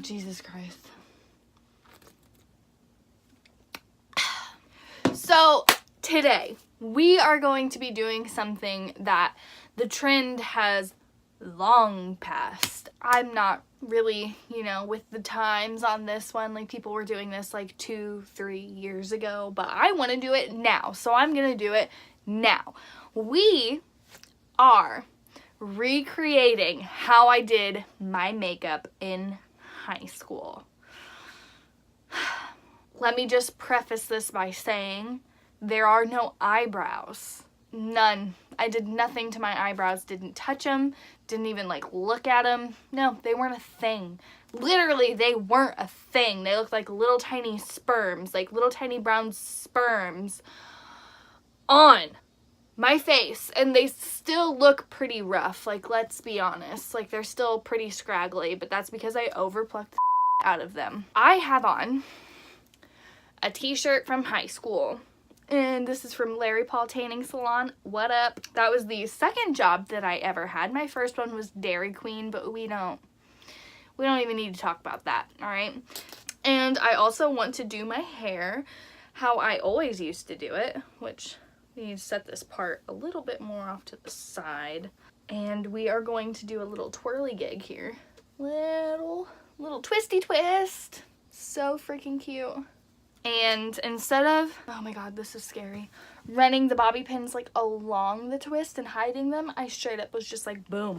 Jesus Christ. So today we are going to be doing something that the trend has long past. I'm not really, with the times on this one. Like, people were doing this like 2-3 years ago, but I want to do it now. So I'm going to do it now. We are recreating how I did my makeup in high school. Let me just preface this by saying there are no eyebrows. None. I did nothing to my eyebrows. Didn't touch them. Didn't even look at them. No, they weren't a thing. Literally, they weren't a thing. They looked like little tiny sperms, like little tiny brown sperms on my face. And they still look pretty rough. Let's be honest. They're still pretty scraggly, but that's because I overplucked the out of them. I have on a t-shirt from high school, and this is from Larry Paul Tanning Salon. What up? That was the second job that I ever had. My first one was Dairy Queen, but we don't even need to talk about that, all right? And I also want to do my hair how I always used to do it, which we need to set this part a little bit more off to the side. And we are going to do a little twirly gig here. Little twisty twist. So freaking cute. And instead of, oh my god, this is scary, running the bobby pins along the twist and hiding them, I straight up was just boom,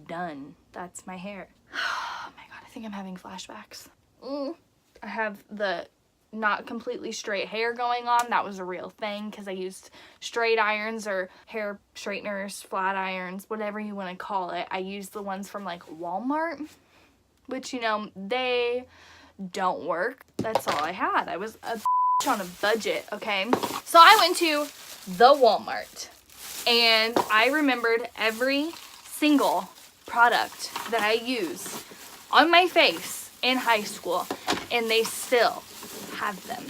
done. That's my hair. Oh my god, I think I'm having flashbacks. I have the not completely straight hair going on. That was a real thing because I used straight irons or hair straighteners, flat irons, whatever you want to call it. I used the ones from Walmart, which, they don't work. That's all I had. I was on a budget, okay? So I went to the Walmart and I remembered every single product that I used on my face in high school, and they still have them,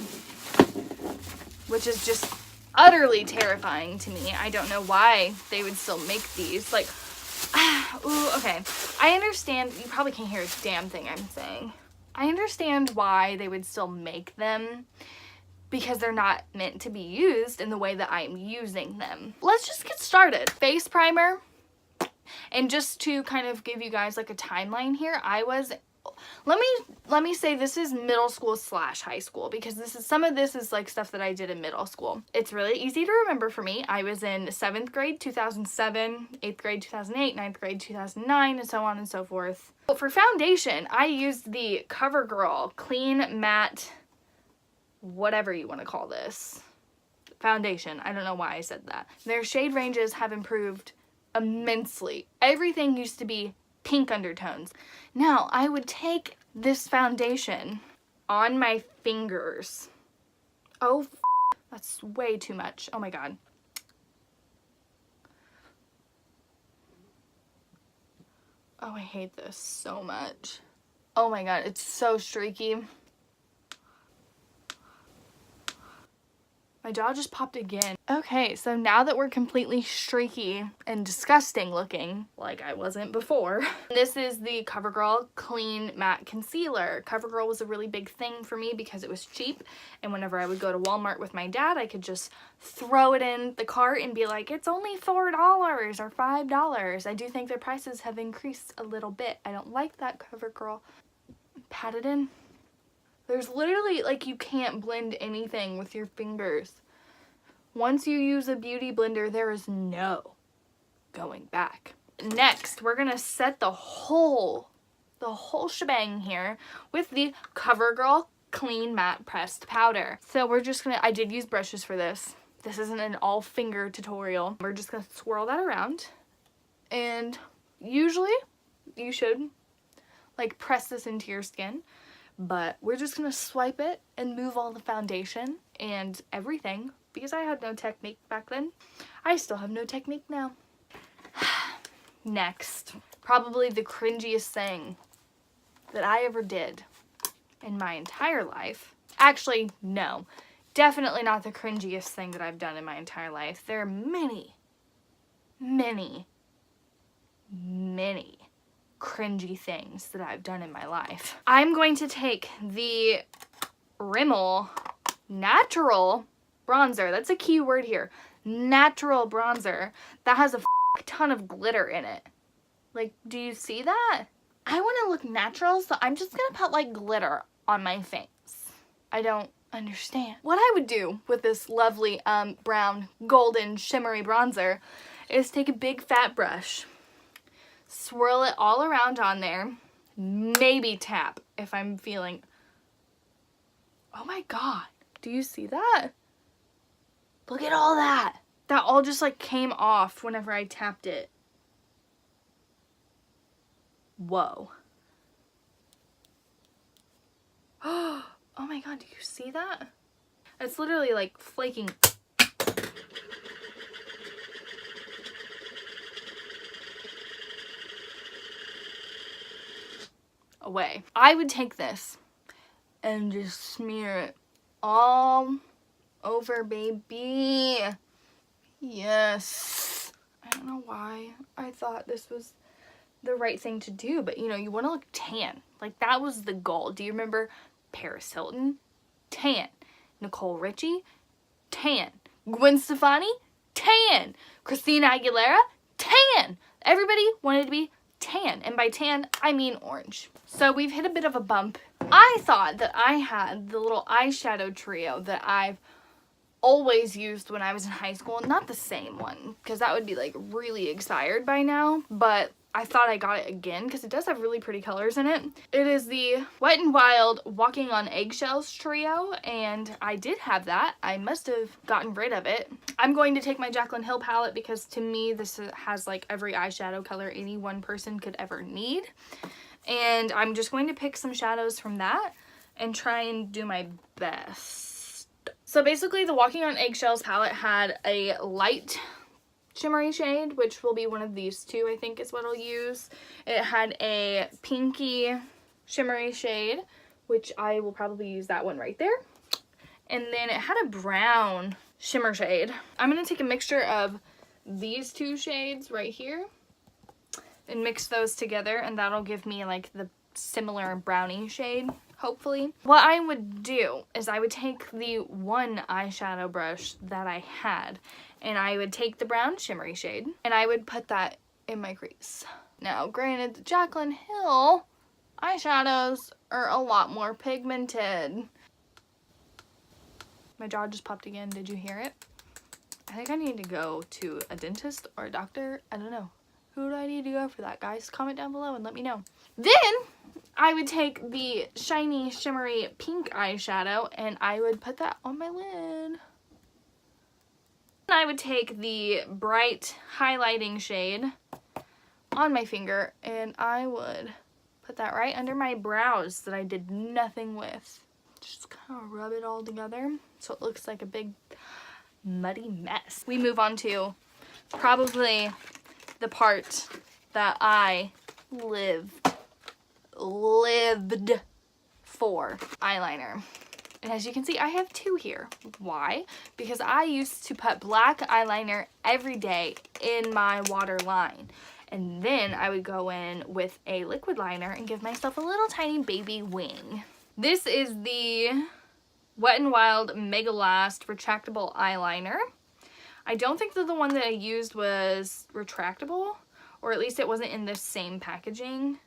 which is just utterly terrifying to me. I don't know why they would still make these. Ooh, okay. I understand. You probably can't hear a damn thing I'm saying. I understand why they would still make them, because they're not meant to be used in the way that I'm using them. Let's just get started. Face primer. And just to kind of give you guys a timeline here, let me say this is middle school / high school, because some of this is stuff that I did in middle school. It's really easy to remember for me. I was in 7th grade 2007, 8th grade 2008, 9th grade 2009, and so on and so forth. But for foundation, I used the CoverGirl Clean Matte, whatever you want to call this, foundation. I don't know why I said that. Their shade ranges have improved immensely. Everything used to be pink undertones. Now, I would take this foundation on my fingers. Oh, that's way too much. Oh my god. Oh, I hate this so much. Oh my god, it's so streaky. My jaw just popped again. Okay, so now that we're completely streaky and disgusting looking, like I wasn't before, this is the CoverGirl Clean Matte Concealer. CoverGirl was a really big thing for me because it was cheap, and whenever I would go to Walmart with my dad, I could just throw it in the cart and be like, it's only $4 or $5. I do think their prices have increased a little bit. I don't like that, CoverGirl. Pat it in. There's literally, you can't blend anything with your fingers. Once you use a beauty blender, there is no going back. Next, we're gonna set the whole shebang here with the CoverGirl Clean Matte Pressed Powder. So we're just gonna, I did use brushes for this. This isn't an all finger tutorial. We're just gonna swirl that around. And usually, you should, press this into your skin. But we're just going to swipe it and move all the foundation and everything, because I had no technique back then. I still have no technique now. Next, probably the cringiest thing that I ever did in my entire life. Actually, no. Definitely not the cringiest thing that I've done in my entire life. There are many, many, many cringy things that I've done in my life. I'm going to take the Rimmel Natural Bronzer. That's a key word here. Natural bronzer that has a ton of glitter in it. Like, do you see that? I want to look natural, so I'm just gonna put like glitter on my face. I don't understand. What I would do with this lovely brown, golden, shimmery bronzer is take a big fat brush, swirl it all around on there, maybe tap if I'm feeling. Oh my god, do you see that? Look at all that. That all just like came off whenever I tapped it. Whoa. Oh my god, do you see that? It's literally like flaking. Away. I would take this and just smear it all over, baby. Yes. I don't know why I thought this was the right thing to do, but you know, you want to look tan. Like, that was the goal. Do you remember Paris Hilton? Tan. Nicole Richie? Tan. Gwen Stefani? Tan. Christina Aguilera? Tan. Everybody wanted to be tan, and by tan I mean orange. So we've hit a bit of a bump. I thought that I had the little eyeshadow trio that I've always used when I was in high school. Not the same one, because that would be like really expired by now, but I thought I got it again because it does have really pretty colors in it. It is the Wet n Wild Walking on Eggshells trio, and I did have that. I must have gotten rid of it. I'm going to take my Jaclyn Hill palette because to me this has like every eyeshadow color any one person could ever need. And I'm just going to pick some shadows from that and try and do my best. So basically the Walking on Eggshells palette had a light shimmery shade, which will be one of these two, I think is what I'll use. It had a pinky shimmery shade, which I will probably use that one right there. And then it had a brown shimmer shade. I'm going to take a mixture of these two shades right here and mix those together, and that'll give me like the similar brownie shade, hopefully. What I would do is I would take the one eyeshadow brush that I had, and I would take the brown shimmery shade and I would put that in my crease. Now, granted, the Jaclyn Hill eyeshadows are a lot more pigmented. My jaw just popped again. Did you hear it? I think I need to go to a dentist or a doctor. I don't know. Who do I need to go for that, guys? Comment down below and let me know. Then I would take the shiny, shimmery pink eyeshadow and I would put that on my lid. I would take the bright highlighting shade on my finger and I would put that right under my brows that I did nothing with. Just kind of rub it all together so it looks like a big muddy mess. We move on to probably the part that I lived for, eyeliner. And as you can see, I have two here. Why? Because I used to put black eyeliner every day in my waterline. And then I would go in with a liquid liner and give myself a little tiny baby wing. This is the Wet n Wild Mega Last Retractable Eyeliner. I don't think that the one that I used was retractable, or at least it wasn't in the same packaging.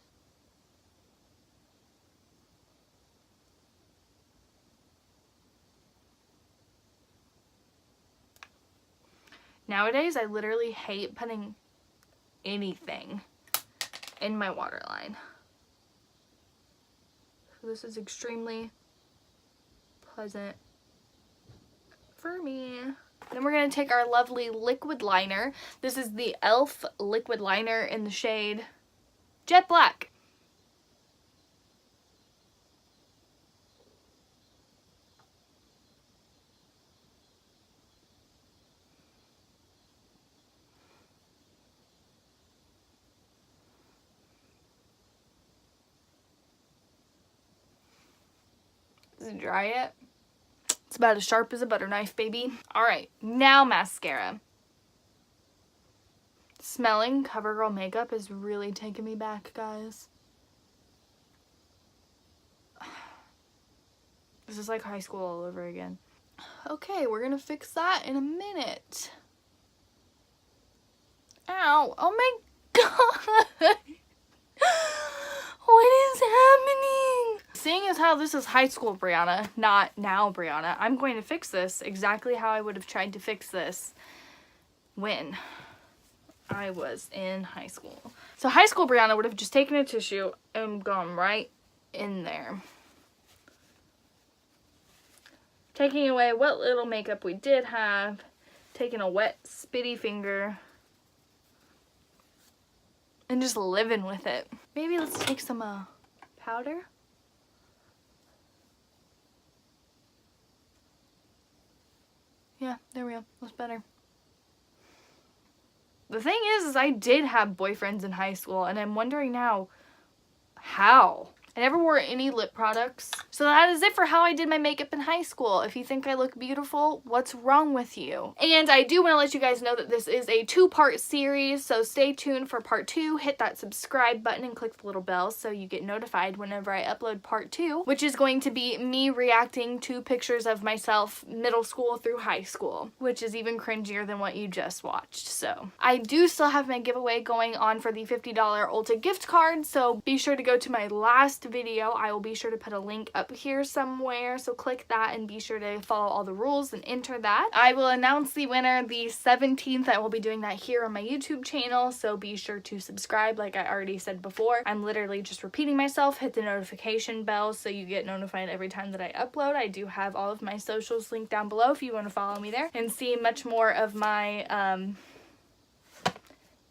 Nowadays, I literally hate putting anything in my waterline. So this is extremely pleasant for me. Then we're going to take our lovely liquid liner. This is the e.l.f. liquid liner in the shade Jet Black. Does it dry yet? It's about as sharp as a butter knife, baby. All right, now mascara. smelling CoverGirl makeup is really taking me back, guys. This is like high school all over again. Okay, we're gonna fix that in a minute. Ow, oh my god. What is happening? Seeing as how this is high school Brianna, not now Brianna, I'm going to fix this exactly how I would have tried to fix this when I was in high school. So high school Brianna would have just taken a tissue and gone right in there, taking away what little makeup we did have, taking a wet spitty finger and just living with it. Maybe let's take some powder. Yeah, there we go. That's better. The thing is I did have boyfriends in high school, and I'm wondering now, how? I never wore any lip products. So that is it for how I did my makeup in high school. If you think I look beautiful, what's wrong with you? And I do want to let you guys know that this is a 2-part series, so stay tuned for part 2. Hit that subscribe button and click the little bell so you get notified whenever I upload part 2, which is going to be me reacting to pictures of myself middle school through high school, which is even cringier than what you just watched. So I do still have my giveaway going on for the $50 Ulta gift card, so be sure to go to my last video. I will be sure to put a link up here somewhere, so click that and be sure to follow all the rules and enter that. I will announce the winner the 17th. I will be doing that here on my YouTube channel, so be sure to subscribe like I already said before. I'm literally just repeating myself. Hit the notification bell so you get notified every time that I upload. I do have all of my socials linked down below if you want to follow me there and see much more of my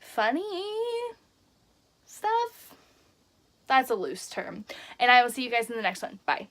funny stuff. That's a loose term. And I will see you guys in the next one. Bye.